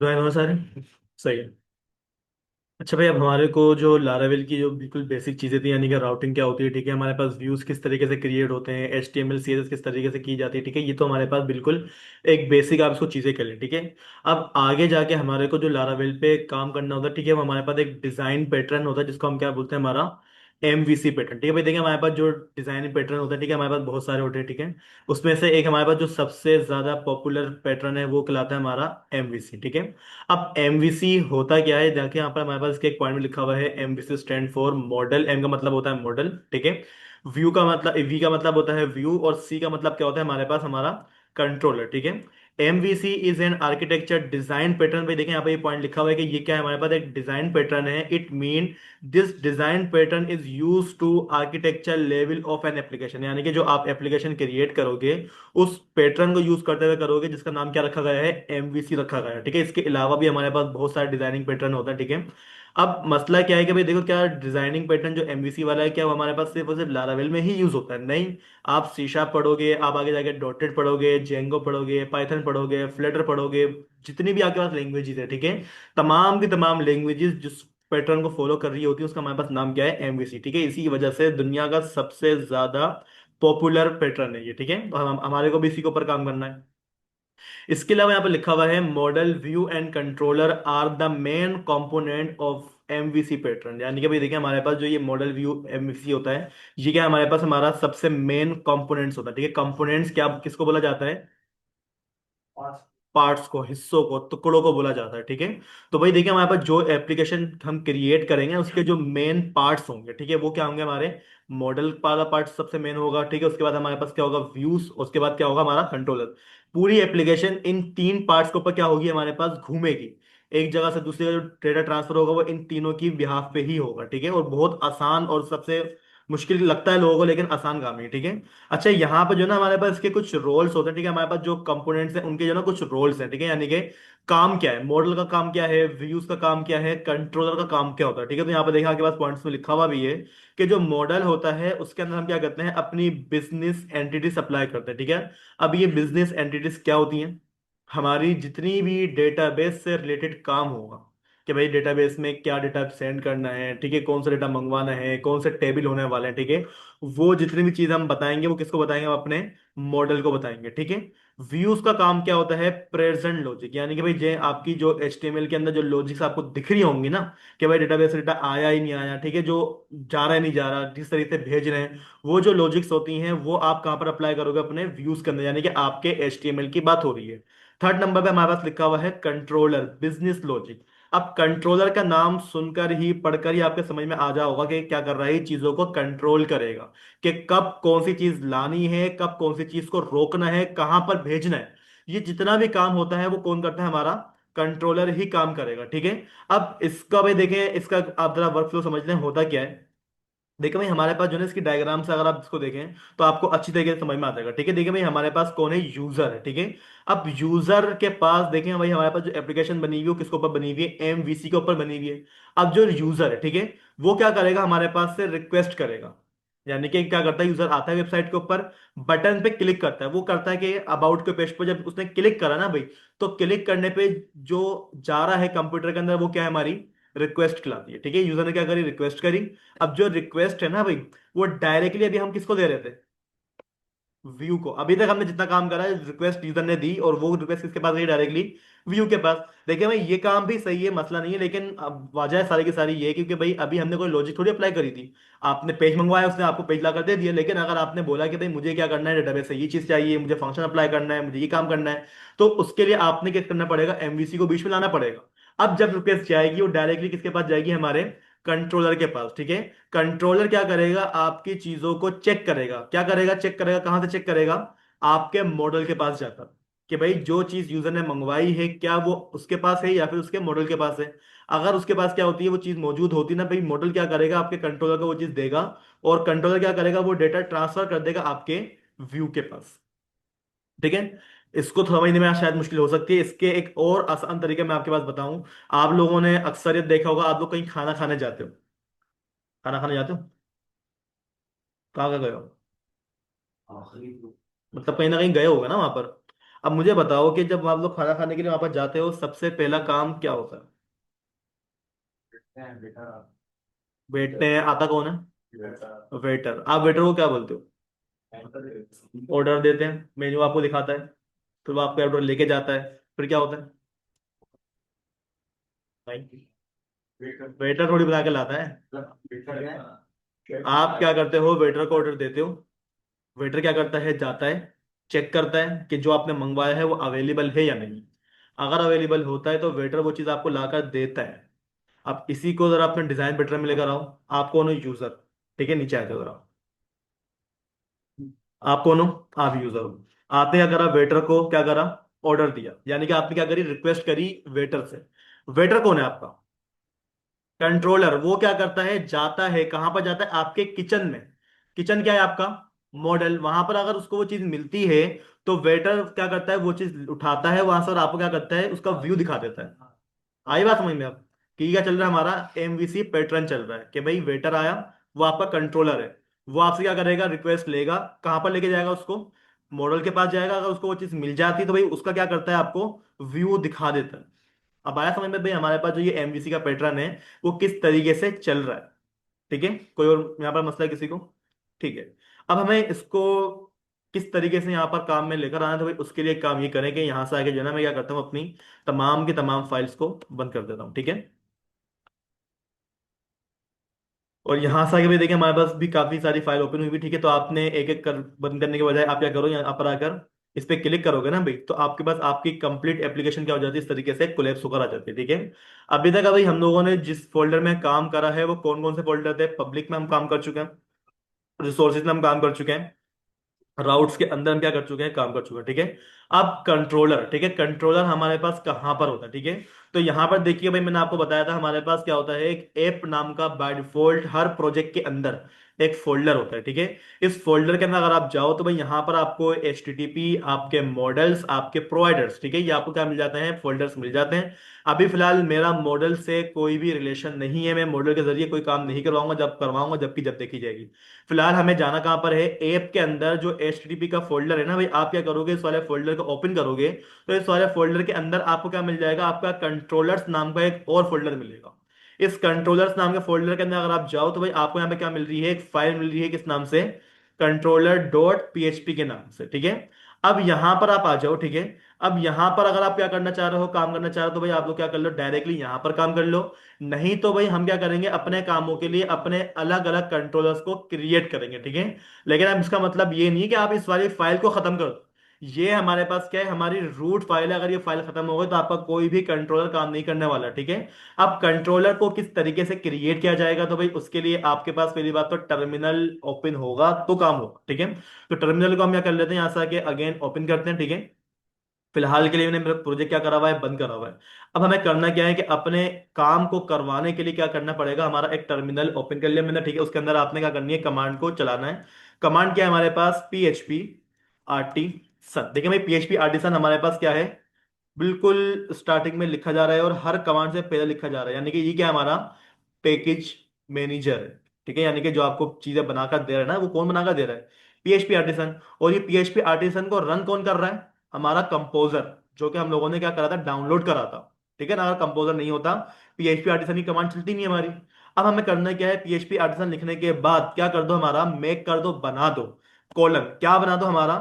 Join हुआ सारे। सही है। अच्छा भाई, अब हमारे को जो लारावेल की जो बिल्कुल बेसिक चीज़ें थी, यानी कि राउटिंग क्या होती है, ठीक है, हमारे पास व्यूज़ किस तरीके से क्रिएट होते हैं, H T M L C S S किस तरीके से की जाती है, ठीक है, ये तो हमारे पास बिल्कुल एक बेसिक आप इसको चीज़ें कर लें, ठीक है। अब आगे जाके हमारे को जो लारावेल पे काम करना होता है, ठीक है, वो हमारे पास एक डिज़ाइन पैटर्न होता है जिसको हम क्या बोलते हैं, हमारा MVC पैटर्न, ठीक है भाई। देखिए हमारे पास जो डिज़ाइन पैटर्न होता है, ठीक है, हमारे पास बहुत सारे होते हैं, ठीक है। उसमें से एक हमारे पास जो सबसे ज़्यादा पॉपुलर पैटर्न है वो कहलाता है हमारा MVC, ठीक है। अब एमवीसी होता क्या है, देखिए यहाँ पर हमारे पास इसके एक पॉइंट में लिखा हुआ है MVC stand for model. M का मतलब होता है मॉडल, ठीक है। व्यू का मतलब, वी का मतलब होता है व्यू, और सी का मतलब क्या होता है हमारे पास, हमारा कंट्रोलर, ठीक है। MVC is an architecture design pattern. भाई देखिए यहाँ पे ये पॉइंट लिखा हुआ है कि ये क्या है, हमारे पास एक डिजाइन पैटर्न है। It mean this design pattern is use to architecture level of an application, यानी कि जो आप एप्लीकेशन क्रिएट करोगे उस पैटर्न को यूज करते हुए करोगे, जिसका नाम क्या रखा गया है, एमवीसी रखा गया है, ठीक है। इसके अलावा भी हमारे पास बहुत सारे डिजाइनिंग पैटर्न होता है, ठीक है। अब मसला क्या है कि भाई देखो, क्या डिजाइनिंग पैटर्न जो एमवीसी वाला है, क्या वो हमारे पास सिर्फ और सिर्फ लारावेल में ही यूज होता है? नहीं। आप सी शार्प पढ़ोगे, आप आगे जाके डॉटेड पढ़ोगे, जेंगो पढ़ोगे, पाइथन पढ़ोगे, फ्लटर पढ़ोगे, जितनी भी आपके पास लैंग्वेजेस है, ठीक है, तमाम की तमाम लैंग्वेजेस जिस पैटर्न को फॉलो कर रही होती है उसका हमारे पास नाम क्या है, एमवीसी, ठीक है। इसी की वजह से दुनिया का सबसे ज्यादा पॉपुलर पैटर्न है ये, ठीक है। और हमारे को भी इसी के ऊपर काम करना है। इसके अलावा यहाँ पे लिखा हुआ है model view and controller are the main component of MVC pattern, यानी कि भाई देखिए हमारे पास जो ये मॉडल व्यू एमवीसी होता है, ये क्या है, हमारे पास हमारा सबसे मेन कंपोनेंट्स होता है, ठीक है। कंपोनेंट्स क्या किसको बोला जाता है, पार्ट्स को, हिस्सों को, टुकड़ों को बोला जाता है, ठीक है। तो भाई देखिए हमारे पास जो एप्लीकेशन हम क्रिएट करेंगे उसके जो मेन पार्ट्स होंगे, ठीक है, वो क्या होंगे, हमारे मॉडल वाला पार्ट सबसे मेन होगा, ठीक है। उसके बाद हमारे पास क्या होगा, व्यूज, उसके बाद क्या होगा, हमारा कंट्रोलर। पूरी एप्लीकेशन इन तीन पार्ट्स के ऊपर क्या होगी, हमारे पास घूमेगी। एक जगह से दूसरी जगह जो डेटा ट्रांसफर होगा वो इन तीनों की बिहाफ पे ही होगा, ठीक है। और बहुत आसान और सबसे मुश्किल लगता है लोगों को, लेकिन आसान काम है, ठीक है। अच्छा, यहाँ पे जो ना हमारे पास इसके कुछ रोल्स होते हैं, ठीक है। हमारे पास जो कंपोनेंट्स हैं उनके जो ना कुछ रोल्स हैं, ठीक है, यानी कि काम क्या है, मॉडल का काम क्या है, व्यूज का काम क्या है, कंट्रोलर का काम क्या होता है, ठीक है। तो यहाँ पे देखा आपके पास पॉइंट्स में लिखा हुआ भी है कि जो मॉडल होता है उसके अंदर हम क्या करते हैं, अपनी बिजनेस एंटिटी सप्लाई करते हैं, ठीक है। अब ये बिजनेस एंटिटीज क्या होती हैं, हमारी जितनी भी डेटाबेस से रिलेटेड काम होगा, कि भाई डेटाबेस में क्या डेटा सेंड करना है, ठीक है, कौन सा डेटा मंगवाना है, कौन से टेबल होने वाले हैं, ठीक है, वो जितनी भी चीज हम बताएंगे वो किसको बताएंगे, हम अपने मॉडल को बताएंगे, ठीक है। व्यूज का काम क्या होता है, प्रेजेंट लॉजिक, यानी कि भाई जे आपकी जो HTML के अंदर जो लॉजिक्स आपको दिख रही होंगी ना, कि भाई डेटाबेस से डेटा आया ही नहीं आया, ठीक है, जो जा रहा है नहीं जा रहा, जिस तरीके से भेज रहे हैं, वो जो लॉजिक्स होती हैं वो आप कहाँ पर अप्लाई करोगे, अपने व्यूज के अंदर, यानी कि आपके HTML की बात हो रही है। थर्ड नंबर पे हमारे पास लिखा हुआ है कंट्रोलर, बिजनेस लॉजिक। अब कंट्रोलर का नाम सुनकर ही, पढ़कर ही आपके समझ में आ जा होगा कि क्या कर रहा है, ये चीजों को कंट्रोल करेगा, कि कब कौन सी चीज लानी है, कब कौन सी चीज को रोकना है, कहां पर भेजना है। ये जितना भी काम होता है वो कौन करता है, हमारा कंट्रोलर ही काम करेगा, ठीक है। अब इसका भाई देखें, इसका आप जरा वर्क फ्लो समझ लें होता क्या है। देखिए भाई हमारे पास जो है इसकी डायग्राम से अगर आप इसको देखें तो आपको अच्छी तरीके से समझ में आ जाएगा, ठीक है। देखिए भाई हमारे पास कौन है, यूजर है, ठीक है। अब यूजर के पास देखें भाई, हमारे पास जो एप्लीकेशन बनी हुई है वो किसके ऊपर बनी हुई है, MVC के ऊपर बनी हुई है। अब जो यूजर है, ठीक है, वो क्या करेगा, हमारे पास से रिक्वेस्ट करेगा, यानी कि क्या करता है, यूजर आता है वेबसाइट के ऊपर, बटन पे क्लिक करता है, वो करता है कि अबाउट के पेज पर जब उसने क्लिक करा ना भाई, तो क्लिक करने पे जो जा रहा है कंप्यूटर के अंदर वो क्या है, हमारी रिक्वेस्ट कहलाती है, ठीक है। यूजर ने क्या करी, रिक्वेस्ट करी। अब जो रिक्वेस्ट है ना भाई, वो डायरेक्टली अभी हम किसको दे रहे थे, व्यू को। अभी तक हमने जितना काम करा है रिक्वेस्ट यूजर ने दी, और वो रिक्वेस्ट किसके पास गई, डायरेक्टली व्यू के पास। देखिए भाई ये काम भी सही है, मसला नहीं है, लेकिन अब वजह सारी की सारी ये है क्योंकि भाई अभी हमने कोई लॉजिक थोड़ी अप्लाई करी थी। आपने पेज मंगवाया, उसने आपको पेज ला कर दे दिया, लेकिन अगर आपने बोला कि भाई मुझे क्या करना है, डेटाबेस से ये चीज चाहिए, मुझे फंक्शन अप्लाई करना है, मुझे ये काम करना है, तो उसके लिए आपने क्या करना पड़ेगा, MVC को बीच में लाना पड़ेगा। अब जब रिक्वेस्ट जाएगी वो डायरेक्टली किसके पास जाएगी, हमारे कंट्रोलर के पास, ठीक है। कंट्रोलर क्या करेगा, आपकी चीजों को चेक करेगा, क्या करेगा, चेक करेगा, कहां से चेक करेगा, आपके मॉडल के पास जाकर, कि भाई जो चीज यूजर ने मंगवाई है क्या वो उसके पास है या फिर उसके मॉडल के पास है। अगर उसके पास क्या होती है, वो चीज मौजूद होती ना भाई, मॉडल क्या करेगा, आपके कंट्रोलर को वो चीज देगा, और कंट्रोलर क्या करेगा, वो डेटा ट्रांसफर कर देगा आपके व्यू के पास, ठीक है। इसको समझने में शायद मुश्किल हो सकती है, इसके एक और आसान तरीके मैं आपके पास बताऊं। आप लोगों ने अक्सर देखा होगा, आप लोग कहीं खाना खाने जाते हो, खाना खाने जाते हो, कहाँ कहाँ गए हो, मतलब कहीं ना कहीं गए होगे ना वहां पर। अब मुझे बताओ कि जब आप लोग खाना खाने के लिए वहां पर जाते हो सबसे पहला काम क्या होता है? बैठते हैं, आता कौन है? वेटर। आप वेटर को क्या बोलते हो? ऑर्डर देते हैं, मेन्यू आपको दिखाता है, फिर वो आपका ऑर्डर लेके जाता है, फिर क्या होता है? नहीं, वेटर थोड़ी बना के लाता है। आप क्या करते हो, वेटर को ऑर्डर देते हो, वेटर क्या करता है, जाता है, चेक करता है कि जो आपने मंगवाया है वो अवेलेबल है या नहीं। अगर अवेलेबल होता है तो वेटर वो चीज़ आपको लाकर देता है। अब इसी को जरा अपने डिजाइन बेटर में लेकर आओ। आप कौन हो? यूजर। ठीक है, नीचे आ जाओ जरा। आप कौन हो? आप यूजर हो। आपने क्या करा, वेटर को क्या करा, ऑर्डर दिया, यानी कि आपने क्या करी, रिक्वेस्ट करी वेटर से। वेटर कौन है आपका? कंट्रोलर। वो क्या करता है, जाता है, कहां पर जाता है, आपके किचन में। किचन क्या है आपका? मॉडल। वहां पर अगर उसको वो चीज मिलती है तो वेटर क्या करता है, वो चीज उठाता है वहां से और आपको क्या करता है, उसका व्यू दिखा देता है। आई बात समझ में अब? कि क्या चल रहा है, हमारा एमवीसी पैटर्न चल रहा है कि भाई वेटर आया, वो आपका कंट्रोलर है। वो आपसे क्या करेगा, रिक्वेस्ट लेगा, कहां पर लेके जाएगा उसको? मॉडल के पास जाएगा। अगर उसको वो चीज मिल जाती है तो भाई उसका क्या करता है, आपको व्यू दिखा देता है। अब आया समझ में भाई हमारे पास जो ये एमवीसी का पैटर्न है वो किस तरीके से चल रहा है? ठीक है। कोई और यहाँ पर मसला है किसी को? ठीक है। अब हमें इसको किस तरीके से यहाँ पर काम में लेकर आना है, तो भाई उसके लिए एक काम ये करें कि यहाँ से आगे जो है ना, मैं क्या करता हूँ, अपनी तमाम की तमाम फाइल्स को बंद कर देता हूँ। ठीक है। और यहाँ से आगे भी देखिए हमारे पास भी काफी सारी फाइल ओपन हुई भी। ठीक है, तो आपने एक एक कर बंद करने के बजाय आप क्या करो, यहाँ पर आकर इस पे क्लिक करोगे ना भाई, तो आपके पास आपकी कंप्लीट एप्लीकेशन क्या हो जाती है, इस तरीके से कोलैप्स होकर आ जाती है। ठीक है। अभी तक भाई हम लोगों ने जिस फोल्डर में काम करा है वो कौन कौन से फोल्डर थे? पब्लिक में हम काम कर चुके हैं, रिसोर्सेज में हम काम कर चुके हैं, राउट्स के अंदर हम क्या कर चुके हैं, काम कर चुके हैं। ठीक है। अब कंट्रोलर, ठीक है, कंट्रोलर हमारे पास कहां पर होता है? ठीक है। तो यहां पर देखिए भाई, मैंने आपको बताया था हमारे पास क्या होता है, एक ऐप नाम का बाय डिफॉल्ट हर प्रोजेक्ट के अंदर एक फोल्डर होता है। ठीक है। इस फोल्डर के अंदर अगर आप जाओ तो भाई यहाँ पर आपको HTTP, आपके मॉडल्स, आपके प्रोवाइडर्स, ठीक है, ये आपको क्या मिल जाते हैं, फोल्डर्स मिल जाते हैं। अभी फिलहाल मेरा मॉडल से कोई भी रिलेशन नहीं है, मैं मॉडल के जरिए कोई काम नहीं करवाऊंगा, जब करवाऊंगा जबकि जब देखी जाएगी। फिलहाल हमें जाना कहाँ पर है, ऐप के अंदर जो HTTP का फोल्डर है ना भाई, आप क्या करोगे, इस वाले फोल्डर को ओपन करोगे तो इस वाले फोल्डर के अंदर आपको क्या मिल जाएगा, आपका कंट्रोलर्स नाम का एक और फोल्डर मिलेगा। इस कंट्रोलर्स नाम के फोल्डर के अंदर अगर आप जाओ तो भाई आपको यहाँ पे क्या मिल रही है, एक फाइल मिल रही है, किस नाम से, controller.php के नाम से। ठीक है। अब यहां पर आप आ जाओ। ठीक है। अब यहां पर अगर आप क्या करना चाह रहे हो, काम करना चाह रहे हो, तो भाई आप लोग क्या कर लो, डायरेक्टली यहां पर काम कर लो। नहीं तो भाई हम क्या करेंगे, अपने कामों के लिए अपने अलग अलग कंट्रोलर्स को क्रिएट करेंगे। ठीक है। लेकिन अब इसका मतलब ये नहीं कि आप इस वाली फाइल को खत्म कर दो। ये हमारे पास क्या है, हमारी रूट फाइल है। अगर ये फाइल खत्म हो गई तो आपका कोई भी कंट्रोलर काम नहीं करने वाला। ठीक है। अब कंट्रोलर को किस तरीके से क्रिएट किया जाएगा, तो भाई उसके लिए आपके पास पहली बात तो टर्मिनल ओपन होगा तो काम होगा। ठीक है। तो टर्मिनल को हम क्या कर लेते हैं, यहां से आके अगेन ओपन करते हैं। ठीक है। फिलहाल के लिए मैंने मेरा प्रोजेक्ट क्या करा हुआ है, बंद करा हुआ है। अब हमें करना क्या है कि अपने काम को करवाने के लिए क्या करना पड़ेगा, हमारा एक टर्मिनल ओपन कर लिया मैंने। ठीक है। उसके अंदर आपने क्या करनी है, कमांड को चलाना है। कमांड क्या है हमारे पास, PHP आर्टिसन। देखिए भाई, PHP आर्टिसन हमारे पास क्या है, बिल्कुल स्टार्टिंग में लिखा जा रहा है और हर कमांड से पहले लिखा जा रहा है, यानी कि ये क्या है, हमारा पैकेज मैनेजर है। ठीक है। यानी कि जो आपको चीजें बनाकर दे रहा है ना, वो कौन बनाकर दे रहा है, PHP आर्टिसन। और ये PHP आर्टिसन को रन कौन कर रहा है, हमारा कंपोजर, जो कि हम लोगों ने क्या करा था, डाउनलोड करा था। ठीक है ना। अगर कंपोजर नहीं होता, PHP आर्टिसन की कमांड चलती नहीं हमारी। अब हमें करना क्या है, PHP आर्टिसन लिखने के बाद क्या कर दो, हमारा मेक कर दो, बना दो, कॉलन क्या बना दो, हमारा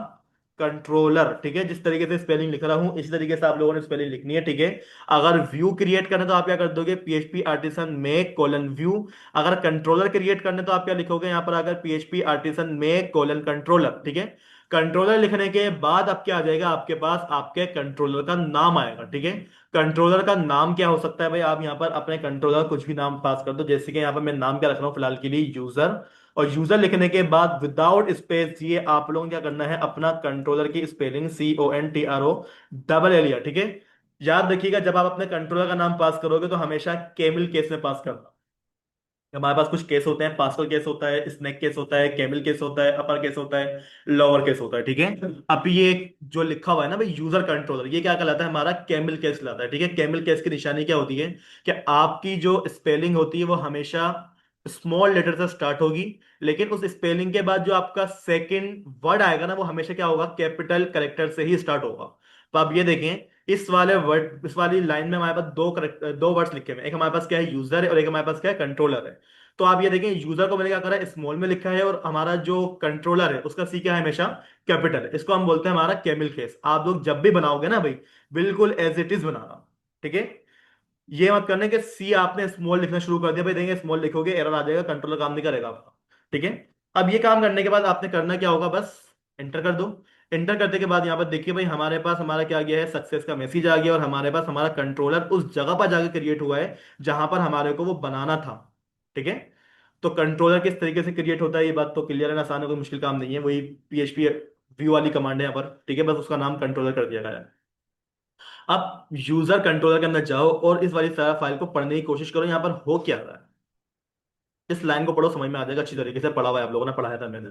कंट्रोलर। ठीक है। जिस तरीके से स्पेलिंग लिख रहा हूं इसी तरीके से आप लोगों ने स्पेलिंग लिखनी है। ठीक है। अगर व्यू क्रिएट करना तो आप क्या कर दोगे, PHP आर्टिसन में कोलन व्यू। अगर कंट्रोलर क्रिएट करने तो आप क्या लिखोगे, यहां पर अगर PHP आर्टिसन में कोलन कंट्रोलर। ठीक है। कंट्रोलर लिखने के बाद अब क्या आ जाएगा, आपके पास आपके कंट्रोलर का नाम आएगा। ठीक है। कंट्रोलर का नाम क्या हो सकता है भाई, आप यहाँ पर अपने कंट्रोलर कुछ भी नाम पास कर दो, जैसे कि यहाँ पर मैं नाम क्या रख रहा हूँ फिलहाल के लिए, यूजर। और यूजर लिखने के बाद विदाउट स्पेस ये आप लोगों को क्या करना है, अपना कंट्रोलर की स्पेलिंग CONTRO ठीक है। याद रखिएगा जब आप अपने कंट्रोलर का नाम पास करोगे तो हमेशा कैमिल केस में पास करना। हमारे पास कुछ केस होते हैं, पास्कल केस होता है, स्नेक केस होता है, कैमिल केस होता है, अपर केस होता है, लोअर केस होता है। ठीक है। अब ये जो लिखा हुआ है ना भाई, यूजर कंट्रोलर, ये क्या कहलाता है, हमारा कैमिल केस कहलाता है। ठीक है। कैमिल केस की निशानी क्या होती है, कि आपकी जो स्पेलिंग होती है वो हमेशा स्मॉल लेटर से स्टार्ट होगी, लेकिन उस स्पेलिंग के बाद जो आपका सेकंड वर्ड आएगा ना, वो हमेशा क्या होगा, कैपिटल करेक्टर से ही स्टार्ट होगा। तो आप ये देखें, इस वाली लाइन में हमारे पास दो वर्ड्स लिखे हुए हैं। एक हमारे पास क्या है, यूजर है, और एक हमारे पास क्या है, कंट्रोलर है। तो आप ये देखें, यूजर को मैंने क्या करा है, स्मॉल में लिखा है, और हमारा जो कंट्रोलर है उसका सी क्या है, हमेशा कैपिटल है। इसको हम बोलते हैं हमारा कैमिल केस। आप लोग जब भी बनाओगे ना भाई, बिल्कुल एज इट इज बनाना, ठीक है। ये मत करने कि सी आपने स्मॉल लिखना शुरू कर दिया, भाई देंगे स्मॉल लिखोगे एरर आ जाएगा, कंट्रोलर काम नहीं करेगा आपका, ठीक है। अब ये काम करने के बाद आपने करना क्या होगा, बस एंटर कर दो। एंटर करने के बाद यहाँ पर देखिए भाई, हमारे पास हमारा क्या आ गया है, सक्सेस का मैसेज आ गया, और हमारे पास हमारा कंट्रोलर उस जगह पर जाकर क्रिएट हुआ है जहां पर हमारे को वो बनाना था, ठीक है। तो कंट्रोलर किस तरीके से क्रिएट होता है, ये बात तो क्लियर है, आसान है, कोई मुश्किल काम नहीं है। वही PHP व्यू वाली कमांड है यहाँ पर, ठीक है, बस उसका नाम कंट्रोलर कर दिया गया है। आप यूजर कंट्रोलर के अंदर जाओ और इस वाली सारा फाइल को पढ़ने की कोशिश करो, यहाँ पर हो क्या रहा है। इस लाइन को पढ़ो, समझ में आ जाएगा, अच्छी तरीके से पढ़ा हुआ है, आप लोगों ने पढ़ाया था मैंने।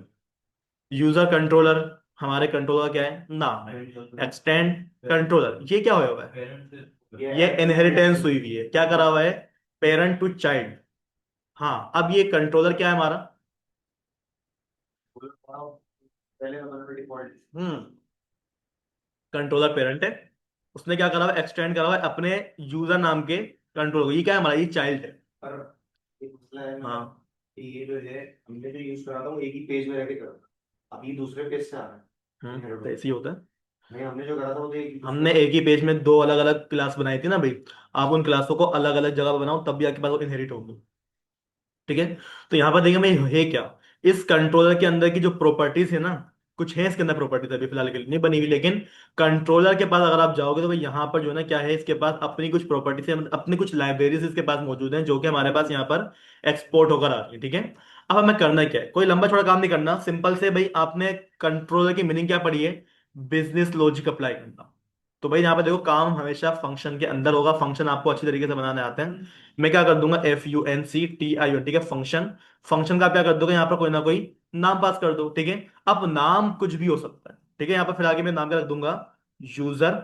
यूजर कंट्रोलर, हमारे कंट्रोलर क्या है, नाम है। एक्सटेंड कंट्रोलर, ये क्या हुआ है, ये इनहेरिटेंस हुई हुई है, क्या करा हुआ है, पेरेंट टू चाइल्ड। हाँ, अब ये कंट्रोलर क्या है हमारा, हम्म कंट्रोलर पेरेंट है। उसने क्या करा हुआ है, एक्सटेंड करा हुआ है अपने यूजर नाम के कंट्रोल को। ये क्या है हमारा, ये चाइल्ड है। पर एक मसला है ना, हाँ, कि ये जो है हमने जो यूज करा था वो एक ही पेज में रह के करा था, अब ये दूसरे पेज से आ रहा है। तो ऐसे ही होता है। नहीं, हमने जो करा था वो तो हमने एक ही पेज में दो अलग अलग क्लास बनाई थी ना भाई। आप उन क्लासों को अलग अलग जगह पर बनाओ, तब भी आपके पास वो इनहेरिट होगी, ठीक है। तो यहां पर देखिए मैं, है क्या, इस कंट्रोलर के अंदर की जो प्रॉपर्टीज है ना, कुछ है इसके अंदर प्रॉपर्टीज, अभी फिलहाल के लिए नहीं बनी हुई, लेकिन कंट्रोलर के पास अगर आप जाओगे तो भाई यहाँ पर जो है ना, क्या है, इसके पास अपनी कुछ प्रॉपर्टीज है, मतलब अपनी कुछ लाइब्रेरीज इसके पास मौजूद हैं, जो कि हमारे पास यहाँ पर एक्सपोर्ट होकर आ रही है, ठीक है। अब हमें करना क्या है, कोई लंबा छोड़ा काम नहीं करना, सिंपल से भाई आपने कंट्रोलर की मीनिंग क्या पढ़ी है, बिजनेस लॉजिक अप्लाई करना। तो भाई यहाँ पे देखो, काम हमेशा फंक्शन के अंदर होगा, फंक्शन आपको अच्छी तरीके से बनाने आते हैं। मैं क्या कर दूंगा, FUNCTION, ठीक है, फंक्शन। फंक्शन का आप क्या कर दोगे, यहाँ पर कोई ना कोई नाम पास कर दो, ठीक है। अब नाम कुछ भी हो सकता है, ठीक है, यहाँ पर फिलहाल के मैं नाम क्या रख दूंगा, यूजर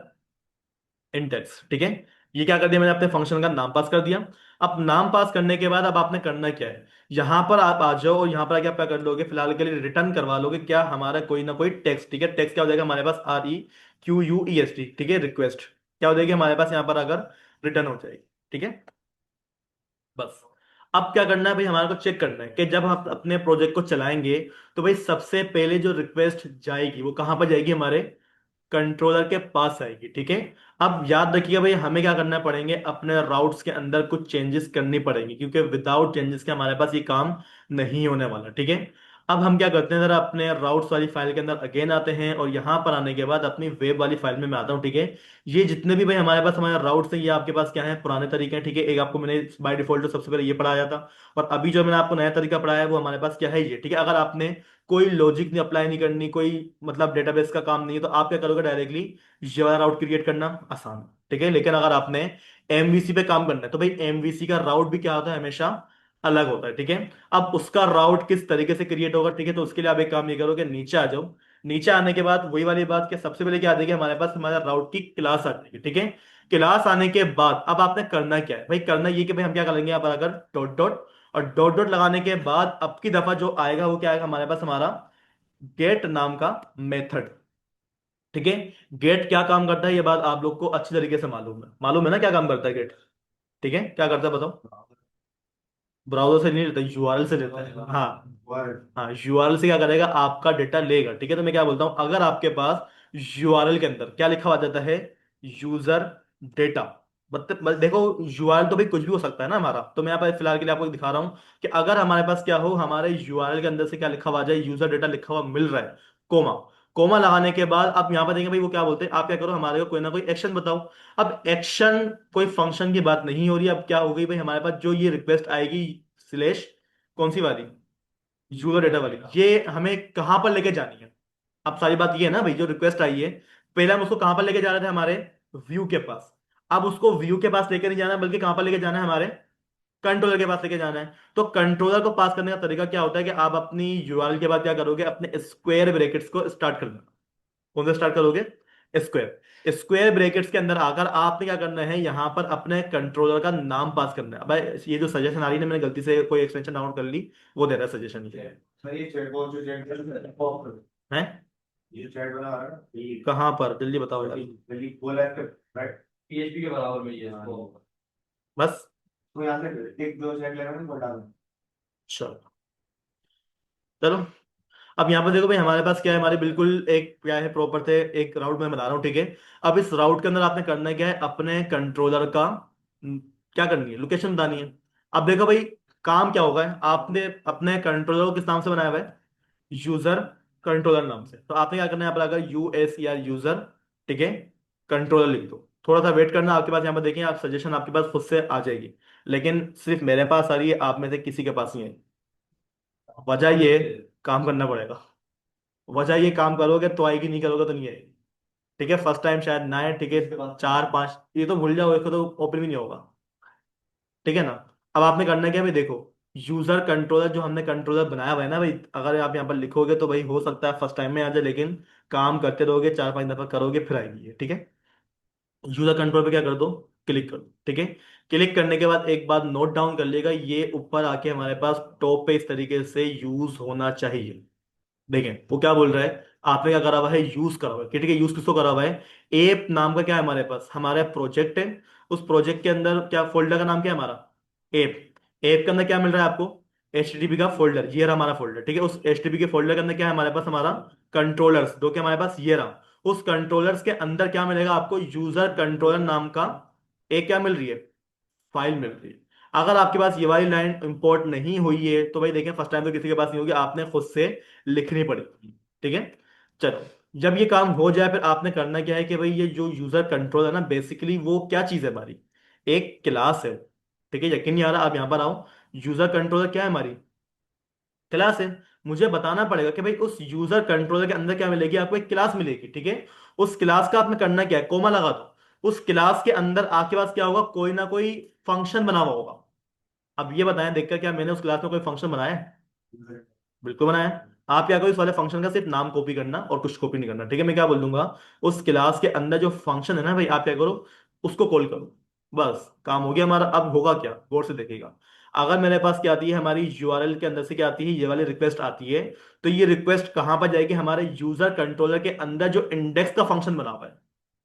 इंडेक्स, ठीक है। ये क्या कर दिया मैंने, अपने फंक्शन का नाम पास कर दिया। अब नाम पास करने के बाद अब आपने करना क्या है, यहां पर आप आ जाओ, और यहां पर आके आप क्या कर लोगे, फिलहाल के लिए रिटर्न करवा लोगे क्या, हमारा कोई ना कोई टेक्स्ट, ठीक है। टेक्स्ट क्या हो जाएगा हमारे पास, REQUEST, ठीक है, रिक्वेस्ट क्या हो जाएगी हमारे पास यहाँ पर, अगर रिटर्न हो जाएगी, ठीक है, बस। अब क्या करना है भाई, हमारे को चेक करना है कि जब हम अपने प्रोजेक्ट को चलाएंगे, तो भाई सबसे पहले जो रिक्वेस्ट जाएगी वो कहां पर जाएगी, हमारे कंट्रोलर के पास आएगी, ठीक है। अब याद रखिएगा भाई, हमें क्या करना पड़ेंगे, अपने राउट्स के अंदर कुछ चेंजेस करनी पड़ेंगी, क्योंकि विदाउट चेंजेस के हमारे पास ये काम नहीं होने वाला, ठीक है। अब हम क्या करते हैं, जरा अपने राउट्स वाली फाइल के अंदर अगेन आते हैं, और यहां पर आने के बाद अपनी वेब वाली फाइल में मैं आता हूं, ठीक है। ये जितने भी भाई हमारे पास हमारे राउट्स हैं, ये आपके पास क्या है, पुराने तरीके हैं, ठीक है। एक आपको मैंने बाय डिफॉल्ट सबसे पहले ये पढ़ाया था, और अभी जो मैंने आपको नया तरीका पढ़ाया है वो हमारे पास क्या है, ये, ठीक है। अगर आपने कोई लॉजिक नहीं अप्लाई नहीं करनी, कोई मतलब डेटाबेस का काम नहीं है, तो आप क्या करोगे, डायरेक्टली ये राउट क्रिएट करना आसान है, ठीक है। लेकिन अगर आपने MVC पे काम करना है, तो भाई MVC का राउट भी क्या होता है, हमेशा अलग होता है, ठीक है। अब उसका राउट किस तरीके से क्रिएट होगा, ठीक है, तो उसके लिए आप एक काम ये करोगे, नीचे आ जाओ। नीचे आने के बाद वही वाली बात कि सबसे पहले क्या आ जाएगी हमारे पास, हमारा राउट की क्लास आ जाएगी, ठीक है। क्लास आने के बाद अब आपने करना क्या है भाई, करना ये कि भाई हम क्या करेंगे, यहाँ पर अगर डॉट डॉट, और डॉट डॉट लगाने के बाद अब की दफा जो आएगा वो क्या आएगा हमारे पास, हमारा गेट नाम का मेथड, ठीक है। गेट क्या काम करता है, ये बात आप लोग को अच्छी तरीके से मालूम है ना, क्या काम करता है गेट, ठीक है, क्या करता है बताओ। ब्राउजर से नहीं लेता, URL से लेता है, हाँ। हाँ, URL से क्या करेगा, आपका डेटा लेगा, ठीक है। तो मैं क्या बोलता हूँ, अगर आपके पास URL के अंदर क्या लिखा हुआ जाता है, यूजर डेटा, मतलब देखो, URL तो भाई कुछ भी हो सकता है ना हमारा, तो मैं यहाँ पर फिलहाल के लिए आपको दिखा रहा हूँ कि अगर हमारे पास क्या हो, हमारे URL के अंदर से क्या लिखा हुआ जाए, यूजर डेटा लिखा हुआ मिल रहा है, कोमा। कोमा लगाने के बाद आप यहाँ पर देखेंगे भाई वो क्या बोलते हैं, आप क्या करो, हमारे को कोई ना कोई एक्शन बताओ। अब एक्शन कोई फंक्शन की बात नहीं हो रही, अब क्या हो गई भाई, हमारे पास जो ये रिक्वेस्ट आएगी, स्लेश कौन सी वाली, यूजर डेटा वाली, ये हमें कहां पर लेके जानी है। अब सारी बात ये है ना भाई, जो रिक्वेस्ट आई है, पहले हम उसको कहां पर लेके जा रहे थे, हमारे व्यू के पास। अब उसको व्यू के पास लेके नहीं जाना है, बल्कि कहां पर लेके जाना है, हमारे कंट्रोलर के पास लेके जाना है। तो कंट्रोलर को पास करने का तरीका क्या होता है कि आप अपनी URL के बाद क्या करोगे, अपने स्क्वायर ब्रैकेट्स को स्टार्ट करना। कौन से स्टार्ट करोगे, स्क्वायर। स्क्वायर ब्रैकेट्स के अंदर आकर आपने क्या करना है, यहां पर अपने कंट्रोलर का नाम पास करना है। अब ये जो सजेशन आ रही है ना, मैंने गलती से कोई एक्सटेंशन डाउनलोड कर ली, वो दे रहा है सजेशन, ये है। ये चैट बना रहा है ना, ये कहाँ पर, जल्दी बताओ यार। जल्दी बोला है राइट। पीएचपी के बराबर में ही है तो। बस। तो यहाँ से एक दो चैट लेना है बता दो। चलो चलो। अब यहाँ पर देखो भाई, हमारे पास क्या है, हमारी बिल्कुल एक क्या है प्रॉपर से एक राउट मैं बना रहा हूँ, ठीक है। अब इस राउट के अंदर आपने करना क्या है, अपने कंट्रोलर का क्या करनी है, लोकेशन बतानी है। अब देखो भाई, काम क्या होगा है, आपने अपने कंट्रोलर को किस नाम से बनाया हुआ है, यूजर कंट्रोलर नाम से। तो आपने क्या करना है, यहाँ पर अगर यूएसईआर यूजर, ठीक है, कंट्रोलर लिख दो। थोड़ा सा वेट करना, आपके पास यहाँ पर देखिए, आप सजेशन आपके पास खुद से आ जाएगी। लेकिन सिर्फ मेरे पास आ रही है, आप में से किसी के पास नहीं है। वजह ये है, काम करना पड़ेगा। वजह ये, काम करोगे तो आएगी, नहीं करोगे तो नहीं आएगी। ठीक है, फर्स्ट टाइम शायद ना है, ठीक है, चार पांच ये तो भूल जाओ, इसको तो ओपन भी नहीं होगा। ठीक है ना। अब आपने करना क्या है भाई, देखो, यूजर कंट्रोलर जो हमने कंट्रोलर बनाया हुआ है ना भाई, अगर आप यहाँ पर लिखोगे तो भाई हो सकता है फर्स्ट टाइम में आ जाए, लेकिन काम करते रहोगे, चार पांच दफा करोगे फिर आएगी ये, ठीक है। यूजर कंट्रोल पे क्या कर दो, क्लिक कर दो, ठीक है। क्लिक करने के बाद एक बात नोट डाउन कर लेगा, ये ऊपर आके हमारे पास टॉप पे इस तरीके से यूज होना चाहिए। देखें वो क्या बोल रहा है, आपने क्या करा हुआ है, यूज करा हुआ है, ठीक है। यूज किसको करा हुआ है, एप नाम का क्या है हमारे पास, हमारा प्रोजेक्ट है। उस प्रोजेक्ट के अंदर क्या, फोल्डर का नाम क्या है हमारा, एप। एप के अंदर क्या मिल रहा है आपको, HTTP का फोल्डर, ये रहा हमारा फोल्डर, ठीक है। उस HTTP के फोल्डर के अंदर क्या है हमारे पास, हमारा कंट्रोलर्स, जो कि हमारे पास ये रहा। उस कंट्रोलर्स के अंदर क्या मिलेगा आपको, यूजर कंट्रोलर नाम का एक क्या मिल रही है, फाइल मिल रही है। अगर आपके पास ये वाली लाइन इंपोर्ट नहीं हुई है तो भाई देखें, फर्स्ट टाइम तो किसी के पास नहीं होगी, आपने खुद से लिखनी पड़ेगी, ठीक है। चलो, जब ये काम हो जाए फिर आपने करना क्या है कि भाई ये जो यूजर कंट्रोल है ना, बेसिकली वो क्या चीज है हमारी, एक क्लास है। ठीक है, यकीन नहीं आ रहा, आप यहां पर आओ। यूजर कंट्रोलर क्या है हमारी, क्लास है। मुझे बताना पड़ेगा कि भाई उस यूजर कंट्रोलर के अंदर क्या मिलेगी, आपको एक क्लास मिलेगी, ठीक है। उस क्लास का आपने करना क्या है, कोमा लगा दो। उस क्लास के अंदर आपके पास क्या होगा, कोई ना कोई फंक्शन बना हुआ होगा। अब ये बताएं देखकर, क्या मैंने उस क्लास में कोई फंक्शन बनाया है, बिल्कुल बनाया है। आप क्या करो, इस वाले फंक्शन का सिर्फ नाम कॉपी करना और कुछ कॉपी नहीं करना, ठीक है। मैं क्या बोल दूंगा, उस क्लास के अंदर जो फंक्शन है ना भाई, आप क्या करो, उसको कॉल करो। बस काम हो गया हमारा। अब होगा क्या, गौर से देखिएगा। अगर मेरे पास क्या आती है, हमारी यूआरएल के अंदर से क्या आती है, ये वाली रिक्वेस्ट आती है। तो ये रिक्वेस्ट कहां पर जाएगी, हमारे यूजर कंट्रोलर के अंदर जो इंडेक्स का फंक्शन बना हुआ है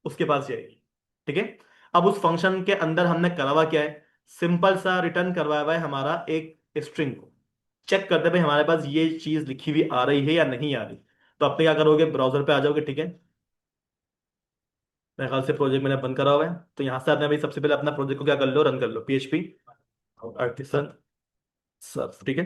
उसके पास जाएगी, ठीक है। अब उस फंक्शन के अंदर हमने करा हुआ क्या है, सिंपल सा रिटर्न करवाया हुआ है हमारा एक स्ट्रिंग को। चेक करते भाई हमारे पास ये चीज लिखी हुई आ रही है या नहीं आ रही। तो अपने क्या करोगे, ब्राउजर पे आ जाओगे, ठीक है। मेरे ख्याल से प्रोजेक्ट मैंने बंद करा हुआ है, तो यहाँ से आपने भाई सबसे पहले अपना प्रोजेक्ट को क्या कर लो, रन कर लो, PHP आर्टिसन सर्फ, ठीक है।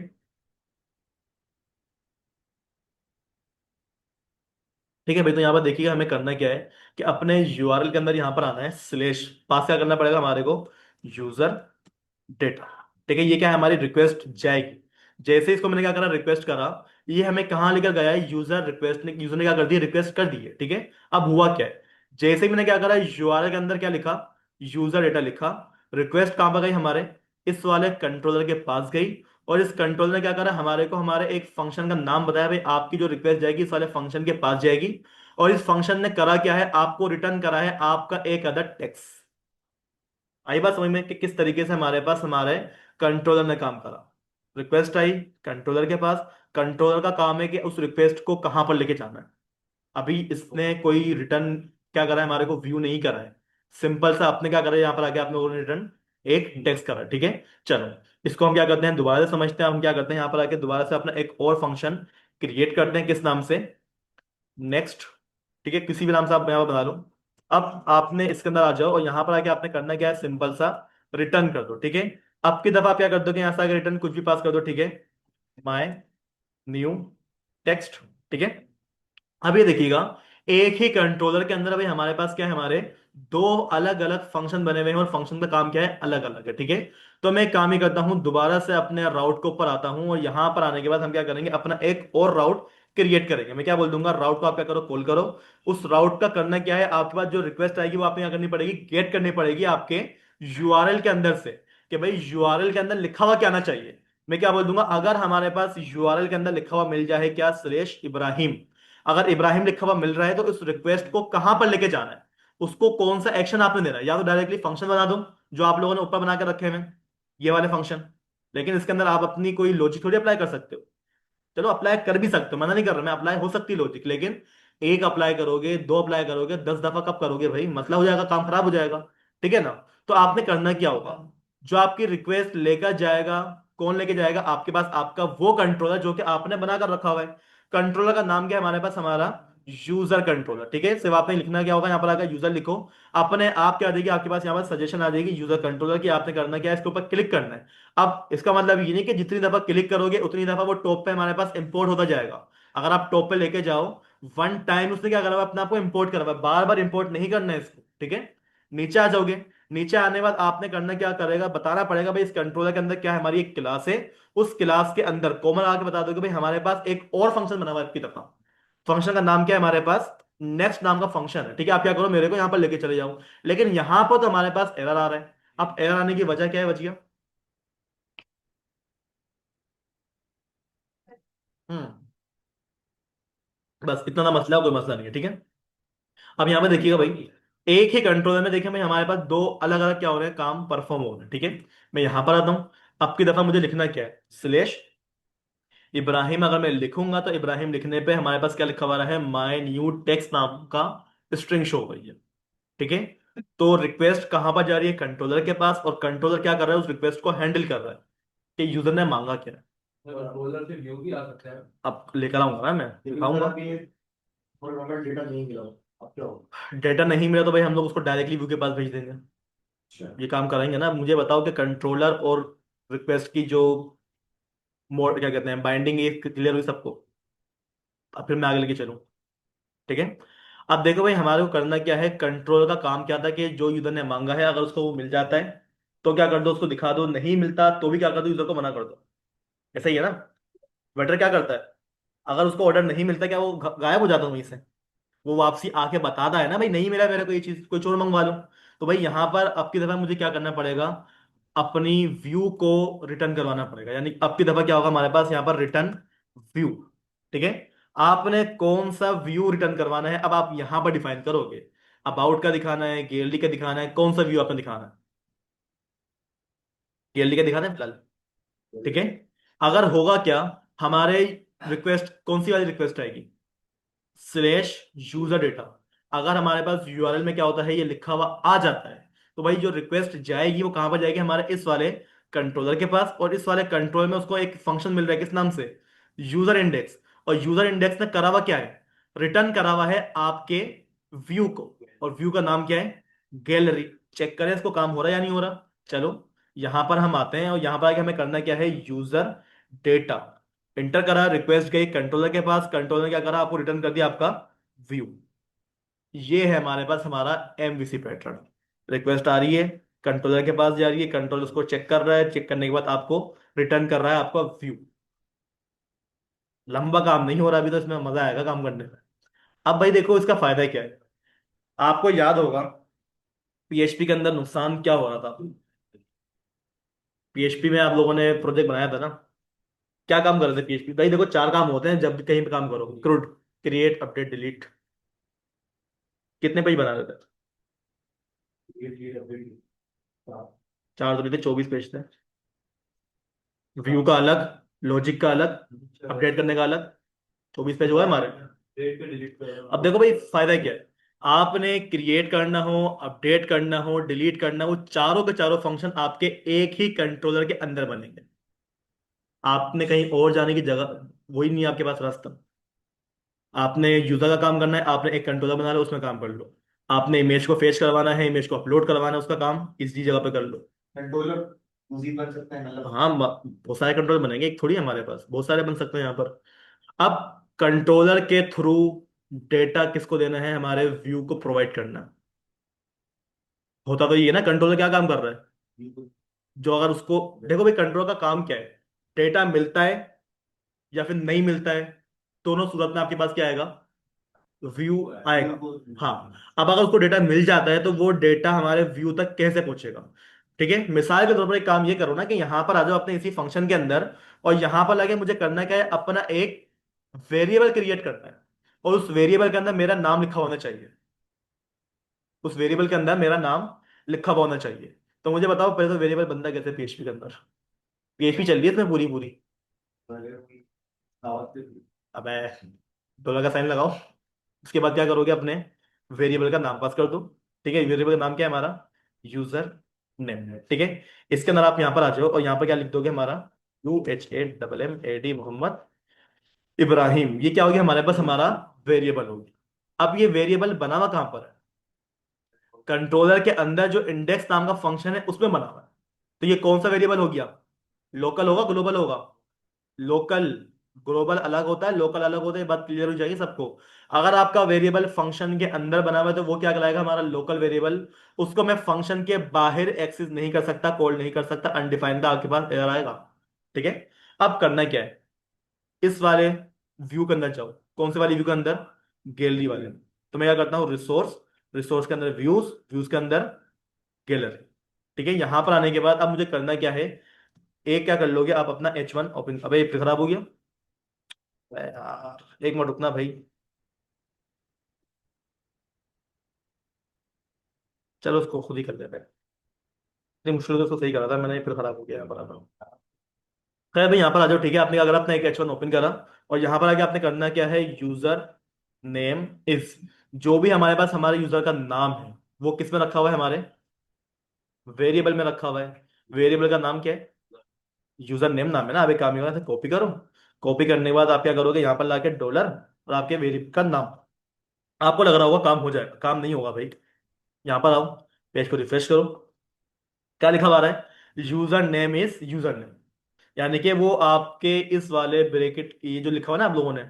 ठीक है भाई, तो यहाँ पर देखिएगा हमें करना क्या है, कि अपने यूआरएल के अंदर यहाँ पर आना है, स्लेश पास क्या करना पड़ेगा हमारे को, यूजर डेटा। ठीक है, ये क्या है, हमारी रिक्वेस्ट जाएगी। जैसे इसको मैंने क्या करा, रिक्वेस्ट करा, ये हमें कहाँ लेकर गया है, यूजर रिक्वेस्ट ने, यूजर ने क्या कर दिया, रिक्वेस्ट कर दी है, ठीक है। अब हुआ क्या है, जैसे ही मैंने क्या करा, यूआरएल के अंदर क्या लिखा, यूजर डेटा लिखा, रिक्वेस्ट कहाँ पर गई हमारे, इस वाले कंट्रोलर के पास गई। और इस कंट्रोलर ने क्या करा, हमारे को हमारे एक फंक्शन का नाम बताया, भाई आपकी जो रिक्वेस्ट जाएगी इस वाले फंक्शन के पास जाएगी। और इस फंक्शन ने करा क्या है, आपको रिटर्न करा है आपका एक अदर टेक्स्ट। आई बात समझ में कि किस तरीके से हमारे पास हमारे कंट्रोलर ने काम करा। रिक्वेस्ट आई कंट्रोलर के पास, कंट्रोलर का काम है कि उस रिक्वेस्ट को कहां पर लेके जाना है। अभी इसने कोई रिटर्न क्या करा है, हमारे को व्यू नहीं करा है। सिंपल सा आपने क्या करा है, यहाँ पर आके आपने रिटर्न एक टेक्स्ट करा, ठीक है। चलो, इसको हम क्या करते हैं, दोबारा से समझते हैं। हम क्या करते हैं, यहाँ पर आके दोबारा से अपना एक और फंक्शन क्रिएट करते हैं, किस नाम से, नेक्स्ट। ठीक है, किसी भी नाम से आप यहाँ पर बना लो। अब आपने इसके अंदर आ जाओ और यहाँ पर आके आपने करना क्या है, सिंपल सा रिटर्न कर दो, ठीक है। अब की दफा आप क्या कर दोगे, यहाँ से आगे रिटर्न कुछ भी पास कर दो, ठीक है। माय न्यू टेक्स्ट, ठीक है। अब ये देखिएगा, एक ही कंट्रोलर के अंदर अभी हमारे पास क्या है, हमारे दो अलग अलग फंक्शन बने हुए हैं और फंक्शन का काम क्या है, अलग अलग है, ठीक है। तो मैं एक काम ही करता हूं, दोबारा से अपने राउट के ऊपर आता हूं और यहां पर आने के बाद हम क्या करेंगे, अपना एक और राउट क्रिएट करेंगे। मैं क्या बोल दूंगा, राउट को आप क्या करो, कॉल करो। उस राउट का करना क्या है, आपके पास जो रिक्वेस्ट आएगी वो आपने क्या करनी पड़ेगी, गेट करनी पड़ेगी आपके यूआरएल के अंदर से, कि भाई यूआरएल के अंदर लिखा हुआ क्या आना चाहिए। मैं क्या बोल दूंगा, अगर हमारे पास यूआरएल के अंदर लिखा हुआ मिल जाए क्या, सुरेश इब्राहिम, अगर इब्राहिम लिखा हुआ मिल रहा है तो उस रिक्वेस्ट को कहां पर लेके जाना है, उसको कौन सा एक्शन आपने देना है। या तो डायरेक्टली फंक्शन बना दो, जो आप लोगों ने ऊपर बना के रखे हैं ये वाले फंक्शन। लेकिन इसके अंदर आप अपनी कोई लॉजिक थोड़ी अप्लाई कर सकते हो। चलो अप्लाई कर भी सकते हो, मना नहीं कर रहा मैं, अप्लाई हो सकती है लॉजिक, लेकिन एक अप्लाई करोगे, दो अप्लाई करोगे, 10 दफा कब करोगे भाई? मसला हो जाएगा, काम खराब हो जाएगा। ठीक है ना? तो आपने करना क्या होगा, जो आपकी रिक्वेस्ट लेकर जाएगा, कौन लेके जाएगा आपके पास? आपका वो कंट्रोलर जो कि आपने बना कर रखा हुआ है। कंट्रोलर का नाम क्या है हमारे पास? हमारा यूजर कंट्रोलर। ठीक है, सिर्फ आपने लिखना क्या होगा, यहाँ पर आकर यूजर लिखो, अपने आप क्या आ जाएगी आपके पास, यहाँ पर सजेशन आ जाएगी यूजर कंट्रोलर की। आपने करना क्या है, इसके ऊपर क्लिक करना है। अब इसका मतलब ये नहीं कि जितनी दफा क्लिक करोगे उतनी दफा वो टॉप पे हमारे पास इंपोर्ट होता जाएगा। अगर आप टॉप पे लेके जाओ, वन टाइम उसने क्या करा हुआ है, अपने आप को इंपोर्ट करा हुआ है, बार बार इंपोर्ट नहीं करना है इसको। ठीक है, नीचे आ जाओगे। नीचे आने के बाद आपने करना क्या करेगा, बताना पड़ेगा भाई इस कंट्रोलर के अंदर क्या है, हमारी एक क्लास है। उस क्लास के अंदर कॉमन आके बता दोगे भाई हमारे पास एक और फंक्शन बना हुआ है आपकी तरफ। फंक्शन का नाम क्या है हमारे पास? नेक्स्ट नाम का फंक्शन है। ठीक है, आप क्या करो, मेरे को यहां पर लेके चले जाओ। लेकिन यहां पर तो हमारे पास एरर आ रहा है। अब एरर आने की वजह क्या है बचिया? हम्म बस इतना ना मसला है, कोई मसला नहीं है। ठीक है, अब यहाँ पे देखिएगा भाई, एक ही कंट्रोलर में देखिए भाई हमारे पास दो अलग अलग क्या हो रहे हैं, काम परफॉर्म हो रहे हैं। ठीक है, मैं यहां पर आता हूं। अब की दफा मुझे लिखना क्या है, स्लेश इब्राहिम। अगर मैं लिखूंगा तो इब्राहिम लिखने पे हमारे पास क्या लिखा हुआ है, माय न्यू टेक्स्ट नाम का स्ट्रिंग शो हो गई है। ठीक है, तो रिक्वेस्ट कहां पर जा रही है, कंट्रोलर के पास, और कंट्रोलर क्या कर रहा है, उस रिक्वेस्ट को हैंडल कर रहा है कि यूजर ने मांगा क्या है। कंट्रोलर से व्यू भी आ सकता है। अब लेकर आऊंगा ना, मैं दिखाऊंगा। डेटा नहीं मिला, अब क्या हो? डेटा नहीं मिला तो भाई हम लोग उसको डायरेक्टली व्यू के पास भेज देंगे। अच्छा। ये काम कराएंगे ना। मुझे बताओ कि कंट्रोलर और रिक्वेस्ट की जो मोड क्या कहते हैं, बाइंडिंग, ये क्लियर हुई सबको? अब फिर मैं आगे लेके चलूँ। ठीक है, अब देखो भाई हमारे को करना क्या है, कंट्रोल का काम क्या था कि जो यूजर ने मांगा है अगर उसको वो मिल जाता है तो क्या कर दो, उसको दिखा दो, नहीं मिलता तो भी क्या कर दो, यूजर को मना कर दो। ऐसा ही है ना? वेटर क्या करता है, अगर उसको ऑर्डर नहीं मिलता क्या वो गायब हो जाता है वहीं से? वो वापसी आके बताता है ना भाई नहीं मिला मेरे को ये चीज, कोई और मंगवा लो। तो भाई यहाँ पर अब की दफा मुझे क्या करना पड़ेगा, अपनी व्यू को रिटर्न करवाना पड़ेगा। यानी अब की दफा क्या होगा हमारे पास यहाँ पर, रिटर्न व्यू। ठीक है, आपने कौन सा व्यू रिटर्न करवाना है अब आप यहाँ पर डिफाइन करोगे। अबाउट का दिखाना है, गैलरी का दिखाना है, कौन सा व्यू आपने दिखाना है? गैलरी का दिखाना है फिलहाल। ठीक है, अगर होगा क्या, हमारे रिक्वेस्ट कौन सी वाली रिक्वेस्ट आएगी, स्लैश यूजर डेटा। अगर हमारे पास यूआरएल में क्या होता है, ये लिखा हुआ आ जाता है, तो भाई जो रिक्वेस्ट जाएगी वो कहां पर जाएगी, हमारे इस वाले कंट्रोलर के पास। और इस वाले कंट्रोलर में उसको एक फंक्शन मिल रहा है, किस नाम से, यूजर इंडेक्स। और यूजर इंडेक्स ने करा हुआ क्या है, रिटर्न करा हुआ है आपके व्यू को। और व्यू का नाम क्या है, गैलरी। चेक करें इसको काम हो रहा है या नहीं हो रहा। चलो यहां पर हम आते हैं, और यहां पर आके हमें करना क्या है, यूजर डेटा इंटर करा, रिक्वेस्ट गई कंट्रोलर के पास, कंट्रोलर ने क्या करा, आपको रिटर्न कर दिया आपका व्यू। ये है हमारे पास हमारा एमवीसी पैटर्न। रिक्वेस्ट आ रही है, कंट्रोलर के पास जा रही है, कंट्रोलर उसको चेक कर रहा है, चेक करने के बाद आपको रिटर्न कर रहा है आपका व्यू। लंबा काम नहीं हो रहा अभी, तो इसमें मजा आएगा काम करने में। अब भाई देखो इसका फायदा क्या है, आपको याद होगा पीएचपी के अंदर नुकसान क्या हो रहा था। पीएचपी में आप लोगों ने प्रोजेक्ट बनाया था ना, क्या काम कर रहे थे पीएचपी भाई? देखो चार काम होते हैं जब भी कहीं पे काम करो, क्रूड, क्रिएट, अपडेट, डिलीट। कितने पेज बना रहे थे? ये अपडेट। चार तो नहीं थे, 24 पेज थे। व्यू का अलग, लॉजिक का अलग, अपडेट करने का अलग, 24 पेज हुआ है हमारे। डेट पे डिलीट अब कर। देखो भाई फायदा क्या है, आपने क्रिएट करना हो, अपडेट करना हो, डिलीट करना हो, चारों के चारों फंक्शन आपके एक ही कंट्रोलर के अंदर बनेंगे। आपने कहीं और जाने की जगह, वही नहीं आपके पास रास्ता। आपने यूजर का काम करना है, आपने एक कंट्रोलर बना लो, उसमें काम कर लो। आपने इमेज को फेच करवाना है, इमेज को अपलोड करवाना है, उसका काम इसी जगह पे कर लो। कंट्रोलर उसी बन सकता है मतलब। हाँ, बहुत सारे कंट्रोलर बनेंगे, एक थोड़ी हमारे पास, बहुत सारे बन सकते हैं यहाँ पर। अब कंट्रोलर के थ्रू डेटा किसको देना है, हमारे व्यू को प्रोवाइड करना। होता तो ये है ना, कंट्रोलर क्या काम कर रहा है, बिल्कुल। जो अगर उसको, देखो भाई कंट्रोलर का काम क्या है, डेटा मिलता है या फिर नहीं मिलता है, दोनों सूरत में आपके पास क्या आएगा, व्यू आएगा। हाँ, अब अगर उसको डेटा मिल जाता है तो वो डेटा हमारे व्यू तक कैसे पहुंचेगा। ठीक है, मिसाल के तौर पर एक काम ये करो ना कि यहां पर आ जाओ अपने इसी फंक्शन के अंदर, और यहां पर लगे मुझे करना क्या है, अपना एक वेरिएबल क्रिएट करना है, और उस वेरिएबल के अंदर मेरा नाम लिखा होना चाहिए। उस वेरिएबल के अंदर मेरा नाम लिखा हुआ होना चाहिए। तो मुझे बताओ पहले तो वेरिएबल बनता कैसे पीएचपी के अंदर? पीएचपी चल रही है इसमें पूरी पूरी। पहले की आवाज से। अबे, डॉलर का साइन लगाओ। उसके बाद क्या करोगे, अपने वेरिएबल का नाम पास कर दो। ठीक है, वेरिएबल का नाम क्या है हमारा, यूजर नेम। ठीक है, इसके अंदर आप यहाँ पर आ जाओ और यहाँ पर क्या लिख दोगे, हमारा UHAMMAD मोहम्मद इब्राहिम। ये क्या हो गया हमारे पास, हमारा वेरिएबल हो गया। अब ये वेरिएबल बना हुआ कहां पर है, कंट्रोलर के अंदर जो इंडेक्स नाम का फंक्शन है उसमें बना हुआ है। तो ये कौन सा वेरिएबल हो गया, लोकल होगा ग्लोबल होगा, लोकल। ग्लोबल अलग होता है, लोकल अलग होता है, ये बात क्लियर हो जाएगी सबको। अगर आपका वेरिएबल फंक्शन के अंदर बना हुआ है तो वो क्या कहलाएगा, हमारा लोकल वेरिएबल। उसको मैं फंक्शन के बाहर एक्सेस नहीं कर सकता, कॉल नहीं कर सकता, अनडिफाइंड का आपके पास एरर आएगा। ठीक है, अब करना क्या है, इस वाले व्यू के अंदर जाओ। कौन से वाले व्यू के अंदर, गैलरी वाले। तो मैं क्या करता हूँ, रिसोर्स, रिसोर्स के अंदर व्यूज, व्यूज के अंदर गैलरी। ठीक है, यहां पर आने के बाद अब मुझे करना क्या है, एक क्या कर लोगे आप, अपना H1 ओपन। अबे ये खराब हो गया। अबे यार एक मिनट रुकना भाई, चलो उसको खुद ही कर लेते हैं। इतनी मुश्किल से उसको सही करा था मैंने, फिर खराब हो गया यहाँ पर। खैर भाई यहाँ पर आ जाओ। ठीक है, आपने अगर अपना एक H1 ओपन करा और यहाँ पर आके आपने करना क्या है, यूजर नेम इज, जो भी हमारे पास हमारे यूजर का नाम है वो किस में रखा हुआ है, हमारे वेरिएबल में रखा हुआ है। वेरिएबल का नाम क्या है, यूजर नेम नाम है ना। अब एक काम होगा, कॉपी करो। कॉपी करने के बाद आप क्या करोगे, यहाँ पर लाके डॉलर और आपके वेरिएबल का नाम। आपको लग रहा होगा काम हो जाएगा, काम नहीं होगा भाई। यहाँ पर आओ, पेज को रिफ्रेश करो, क्या लिखा हुआ आ रहा है, user name is user name. यानी कि वो आपके इस वाले ब्रैकेट, ये जो लिखा हुआ है ना आप लोगों ने,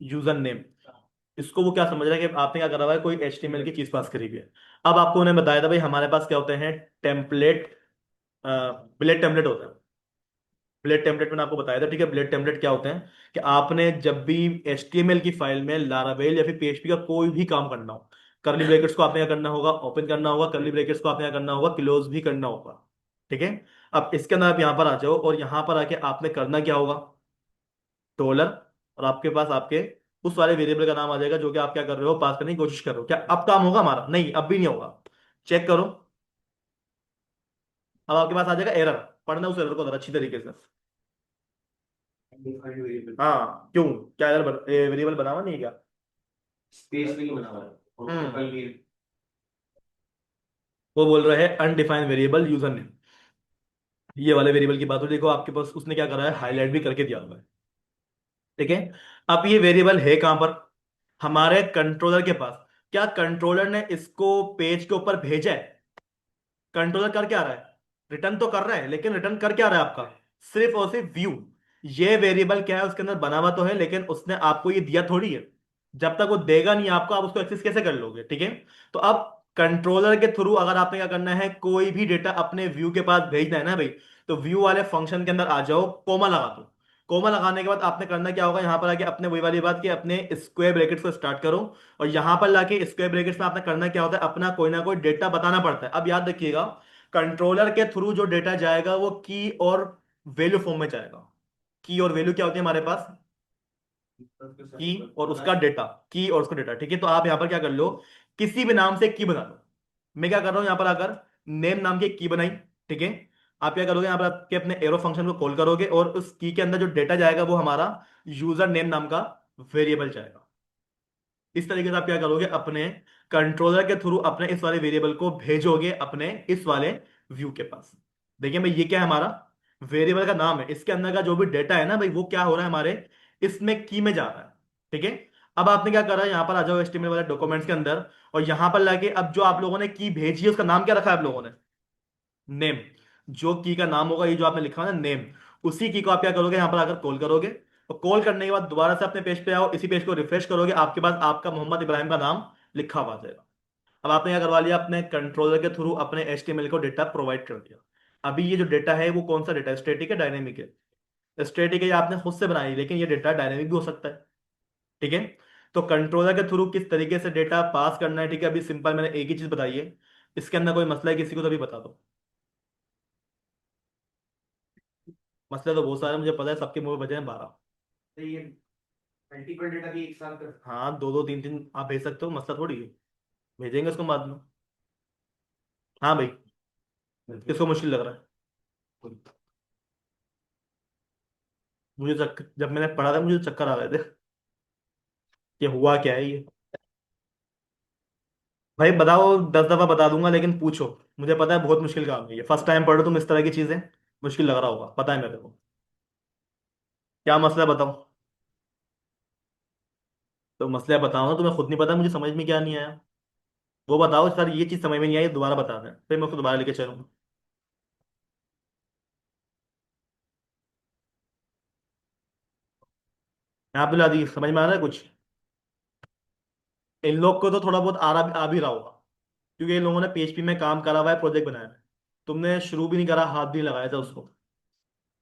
यूजर नेम, इसको वो क्या समझ रहा है कि आपने क्या करा हुआ है, कोई HTML की चीज पास करी हुई है। अब आपको उन्हें बताया था भाई हमारे पास क्या होते हैं, टेम्पलेट, बुलेट टेम्पलेट होता है। बुलेट टेम्पलेट मैंने आपको बताया था। ठीक है, बुलेट टेम्पलेट क्या होते हैं, कि आपने जब भी HTML की फाइल में लारावेल या फिर PHP का कोई भी काम करना हो, करली ब्रैकेट्स को आपने क्या करना होगा, ओपन करना होगा, करली ब्रैकेट्स को आपने क्या करना होगा, क्लोज भी करना होगा। ठीक है, अब इसके अंदर आप यहाँ पर आ जाओ और यहाँ पर आके आपने करना क्या होगा, डॉलर, और आपके पास आपके उस वाले वेरिएबल का नाम आ जाएगा जो कि आप क्या कर रहे हो, पास करने की कोशिश कर रहे हो। क्या अब काम होगा हमारा, नहीं अब भी नहीं होगा। चेक करो, अब आपके पास आ जाएगा एरर। पढ़ना उस एरर को जरा अच्छी तरीके से। हाँ क्यों, क्या एरर वेरिएबल बना हुआ नहीं है क्या। स्पेस नहीं बना हुआ है और ट्रिपल भी। वो बोल रहे हैं अनडिफाइंड वेरिएबल यूजर नेम, ये वाले वेरिएबल की बात हो, देखो आपके पास उसने क्या करा है, हाईलाइट भी करके दिया हुआ है। ठीक है, अब ये वेरिएबल है कहां पर, हमारे कंट्रोलर के पास। क्या कंट्रोलर ने इसको पेज के ऊपर भेजा है, कंट्रोलर कर क्या रहा है, रिटर्न तो कर रहा है, लेकिन रिटर्न कर क्या रहा है आपका, सिर्फ और सिर्फ व्यू। ये वेरिएबल क्या है, उसके अंदर बना हुआ तो है, लेकिन उसने आपको ये दिया थोड़ी है। जब तक वो देगा नहीं आपको, आप उसको एक्सेस कैसे कर लोगे। ठीक है, तो अब कंट्रोलर के थ्रू अगर आपने क्या करना है, कोई भी डेटा अपने व्यू के पास भेजना है ना भाई, तो व्यू वाले फंक्शन के अंदर आ जाओ, कोमा लगा दो। कोमा लगाने के बाद आपने करना क्या होगा, यहां पर आके अपने वही वाली बात कि अपने स्क्वायर ब्रैकेट्स को स्टार्ट करो, और यहां पर लाके स्क्वायर ब्रैकेट्स में आपने करना क्या होता है, अपना कोई ना कोई डेटा बताना पड़ता है। अब याद रखिएगा, कंट्रोलर के थ्रू जो डेटा जाएगा वो की और वैल्यू फॉर्म में जाएगा। की और वैल्यू क्या होती है हमारे पास, की और उसका डेटा, की और उसका डेटा। ठीक है, तो आप यहां पर क्या कर लो, किसी भी नाम से की बना लो। मैं क्या कर रहा हूं यहां पर आकर, नेम नाम की एक की बनाई। ठीक है, आप क्या करोगे, यहां पर आपके अपने एरो फंक्शन को कॉल करोगे और उस की के अंदर जो डेटा जाएगा वो हमारा यूजर नेम नाम का वेरिएबल जाएगा। इस तरीके से आप क्या करोगे, अपने कंट्रोलर के थ्रू अपने इस वाले वेरिएबल को भेजोगे अपने इस वाले व्यू के पास। देखिए भाई, ये क्या है हमारा, वेरिएबल का नाम है, इसके अंदर का जो भी डेटा है ना भाई, वो क्या हो रहा है हमारे इसमें की में जा रहा है। ठीक है, अब आपने क्या करा, यहां पर आ जाओ HTML वाले डॉक्यूमेंट्स के अंदर, और यहां पर लाके अब जो आप लोगों ने की भेजी है उसका नाम क्या रखा है आप लोगों ने, नेम। जो की का नाम होगा, ये जो आपने लिखा है ना नेम, उसी की को आप क्या करोगे, यहां पर आकर कॉल करोगे। और कॉल करने के बाद दोबारा से अपने पेज पे आओ, इसी पेज को रिफ्रेश करोगे, आपके पास आपका मोहम्मद इब्राहिम का नाम लिखा हुआ आ जाएगा। अब आपने क्या करवा लिया, अपने कंट्रोलर के थ्रू अपने HTML को डेटा प्रोवाइड कर दिया। अभी ये जो डेटा है वो कौन सा डेटा है, स्टैटिक है डायनेमिक है, स्टैटिक है, ये आपने खुद से बनाई, लेकिन ये डेटा डायनेमिक भी हो सकता है। ठीक है, तो कंट्रोलर के थ्रू किस तरीके से डेटा पास करना है, ठीक है, अभी सिंपल मैंने एक ही चीज बताई है। इसके अंदर कोई मसला है किसी को तो अभी बता दो। मसले तो बहुत सारे मुझे पता है, सबके मुंह में बजे हैं 12। तो ये मल्टीपल डेटा भी एक साथ कर। हाँ दो दो तीन तीन आप भेज सकते हो, मसला थोड़ी है, भेजेंगे उसको बाद में। हाँ भाई, किसको मुश्किल लग रहा है, मुझे जब मैंने पढ़ा था मुझे चक्कर आ रहे थे, ये हुआ क्या है ये। भाई बताओ, 10 दफा बता दूंगा लेकिन पूछो। मुझे पता है बहुत मुश्किल काम है ये, फर्स्ट टाइम पढ़ो तुम इस तरह की चीजें, मुश्किल लग रहा होगा, पता है मेरे को। क्या मसला है बताओ। तो मसला बताओ ना, तुम्हें खुद नहीं पता मुझे समझ में क्या नहीं आया। वो बताओ सर, ये चीज समझ में नहीं आई, दोबारा बता दें, फिर मैं उसको दोबारा लेके चलूंगा। यहाँ पे ला दी, समझ में आ रहा है कुछ? इन लोग को तो थोड़ा बहुत आ भी रहा होगा, क्योंकि इन लोगों ने पीएचपी में काम करा हुआ है, प्रोजेक्ट बनाया है। तुमने शुरू भी नहीं करा, हाथ भी नहीं लगाया था उसको।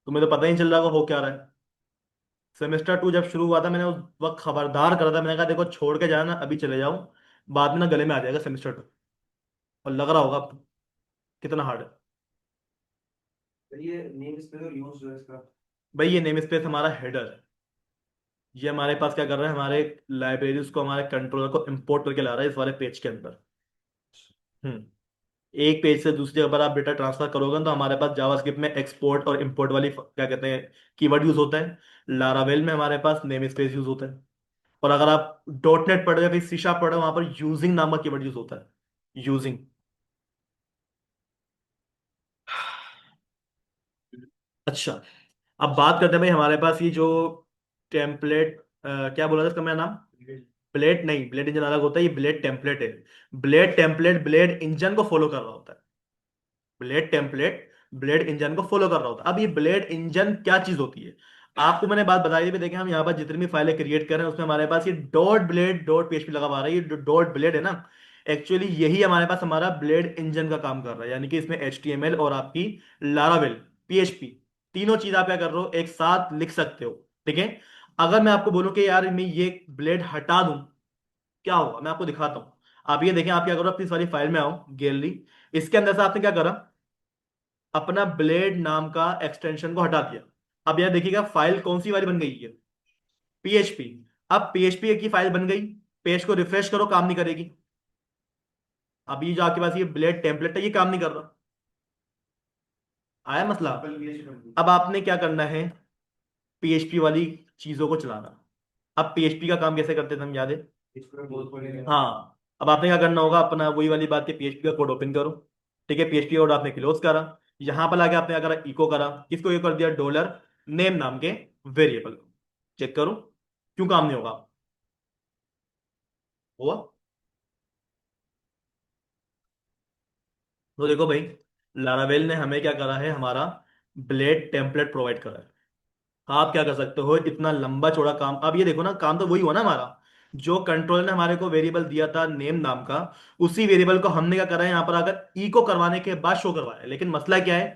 तुम्हें तो पता ही नहीं चल रहा होगा हो क्या रहा है। सेमेस्टर 2 जब शुरू हुआ था, मैंने उस वक्त खबरदार करा था, मैंने कहा देखो छोड़ के जाना, अभी चले जाओ, बाद में ना गले में आ जाएगा सेमेस्टर 2। और लग रहा होगा अब कितना हार्ड है। तो ये नेम स्पेस यूज जो है इसका। भाई ये नेम स्पेस हमारा हेडर है। ये हमारे पास क्या कर रहा है, हमारे लाइब्रेरीज को, हमारे कंट्रोलर को इंपोर्ट करके ला रहा है इस वाले पेज के अंदर। हम्म। एक पेज से दूसरी जगह पर आप डेटा ट्रांसफर करोगे ना, तो हमारे पास जावास्क्रिप्ट में एक्सपोर्ट और इंपोर्ट वाली क्या कहते हैं, कीवर्ड यूज होता है। लारावेल में हमारे पास नेम स्पेस यूज होता है। और अगर आप डॉट नेट पढ़ो या फिर सी शार्प पढ़ो, वहां पर यूजिंग नामक कीवर्ड यूज होता है, यूजिंग। अच्छा, अब बात करते हैं भाई हमारे पास ये जो टेम्पलेट, क्या बोला था इसका मैं नाम? ब्लेड नहीं, ब्लेड इंजन अलग होता है, ये ब्लेड टेम्पलेट है। ब्लेड टेम्पलेट ब्लेड इंजन को फॉलो कर रहा होता है। ब्लेड टेम्पलेट ब्लेड इंजन को फॉलो कर रहा होता है। अब ये ब्लेड इंजन क्या चीज होती है, आपको मैंने बात बताई थी। देखें हम यहाँ पर जितनी भी फाइलें क्रिएट कर रहे हैं, उसमें हमारे पास ये डॉट ब्लेड डॉट पीएचपी लगा हुआ आ रहा है। ये जो डॉट ब्लेड है ना, एक्चुअली यही हमारे पास हमारा ब्लेड इंजन का काम कर रहा है। यानी कि इसमें एचटीएमएल और आपकी लारावेल, पीएचपी, तीनों चीज आप क्या कर रहे हो, एक साथ लिख सकते हो। ठीक है। अगर मैं आपको बोलूं कि यार मैं ये ब्लेड हटा दूं, क्या होगा, मैं आपको दिखाता हूं। आप ये देखें, आप क्या करो, अपनी सारी फाइल में आओ, गैलरी। इसके अंदर से आपने क्या करा, अपना ब्लेड नाम का एक्सटेंशन को हटा दिया। अब यह देखिएगा फाइल कौन सी वाली बन गई है, पीएचपी। अब पीएचपी की फाइल बन गई, पेज को रिफ्रेश करो, काम नहीं करेगी। अब ये जो आपके पास ये ब्लेड टेम्पलेट है, ये काम नहीं कर रहा। आया मसला? अब आपने क्या करना है, पीएचपी वाली चीजों को चलाना। अब पीएचपी का काम कैसे करते थे हम, याद है? हाँ। अब आपने क्या करना होगा, अपना वही वाली बात है, पीएचपी का कोड ओपन करो। ठीक है, पीएचपी कोड आपने क्लोज करा। यहां पर आके आपने अगर इको करा, किसको इको कर दिया, डॉलर नेम नाम के वेरिएबल को। चेक करो क्यों काम नहीं होगा। हुआ? तो देखो भाई, लारावेल ने हमें क्या करा है, हमारा ब्लेड टेम्पलेट प्रोवाइड करा है। आप क्या कर सकते हो, इतना लंबा चौड़ा काम। अब ये देखो ना, काम तो वही हुआ ना हमारा। जो कंट्रोलर ने हमारे को वेरिएबल दिया था नेम नाम का, उसी वेरिएबल को हमने क्या करा है, यहाँ पर अगर इको करवाने के बाद शो करवाया है। लेकिन मसला क्या है,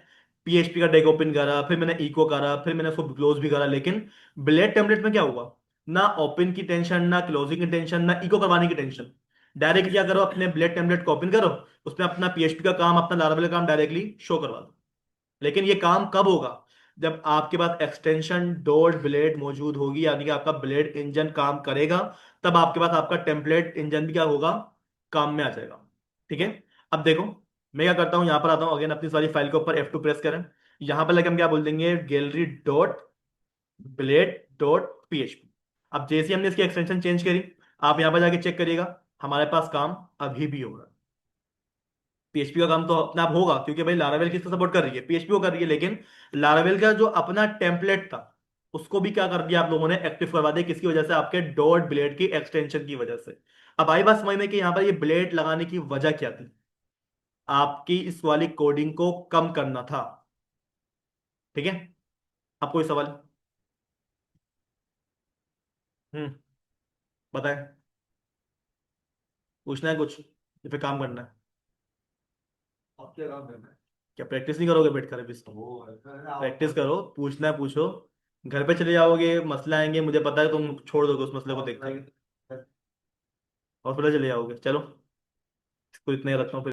पीएचपी का डेक ओपन करा, फिर मैंने इको करा, फिर मैंने उसको क्लोज भी करा, लेकिन ब्लेड टेम्पलेट में क्या हुआ, ना ओपन की टेंशन, ना क्लोजिंग की टेंशन, ना इको करवाने की टेंशन। डायरेक्ट क्या करो, अपने ब्लेड टेम्पलेट को ओपन करो, उसमें अपना पीएचपी का काम, अपना लारावेल का काम डायरेक्टली शो करवा दो। लेकिन ये काम कब होगा, जब आपके पास एक्सटेंशन डॉट ब्लेड मौजूद होगी, यानी कि आपका ब्लेड इंजन काम करेगा। तब आपके पास आपका टेम्पलेट इंजन भी क्या होगा, काम में आ जाएगा। ठीक है। अब देखो, मैं क्या करता हूं, यहां पर आता हूं अगेन, अपनी सारी फाइल के ऊपर F2 प्रेस करें। यहां पर लगे हम क्या बोल देंगे, gallery dot blade dot PHP. अब जैसे ही हमने इसकी एक्सटेंशन चेंज करी, आप यहां पर जाके चेक करिएगा, हमारे पास काम अभी भी हो रहा है। पीएचपी का काम तो अपने आप होगा, क्योंकि भाई लारावेल किसको सपोर्ट कर रही है, पीएचपी को कर रही है। लेकिन लारावेल का जो अपना टेम्पलेट था, उसको भी क्या कर दिया आप लोगों ने, एक्टिव करवा दिया। किसकी वजह से, आपके डॉट ब्लेड की एक्सटेंशन की वजह से। अब आई बात समझ में कि यहाँ पर ये ब्लेड लगाने की वजह क्या थी, आपकी इस वाली कोडिंग को कम करना था। ठीक है। अब कोई सवाल? हम्म। बताएं। पूछना है कुछ या फिर काम करना है? अब क्या काम करना है? क्या प्रैक्टिस नहीं करोगे बैठ कर अभी इसकी? वो प्रैक्टिस करो, पूछना है पूछो। घर पे चले जाओगे, मसले आएंगे, मुझे पता है तुम छोड़ दोगे उस मसले को देखते। आप हॉस्पिटल चले जाओगे, चलो इसको इतना ही रखता हूँ।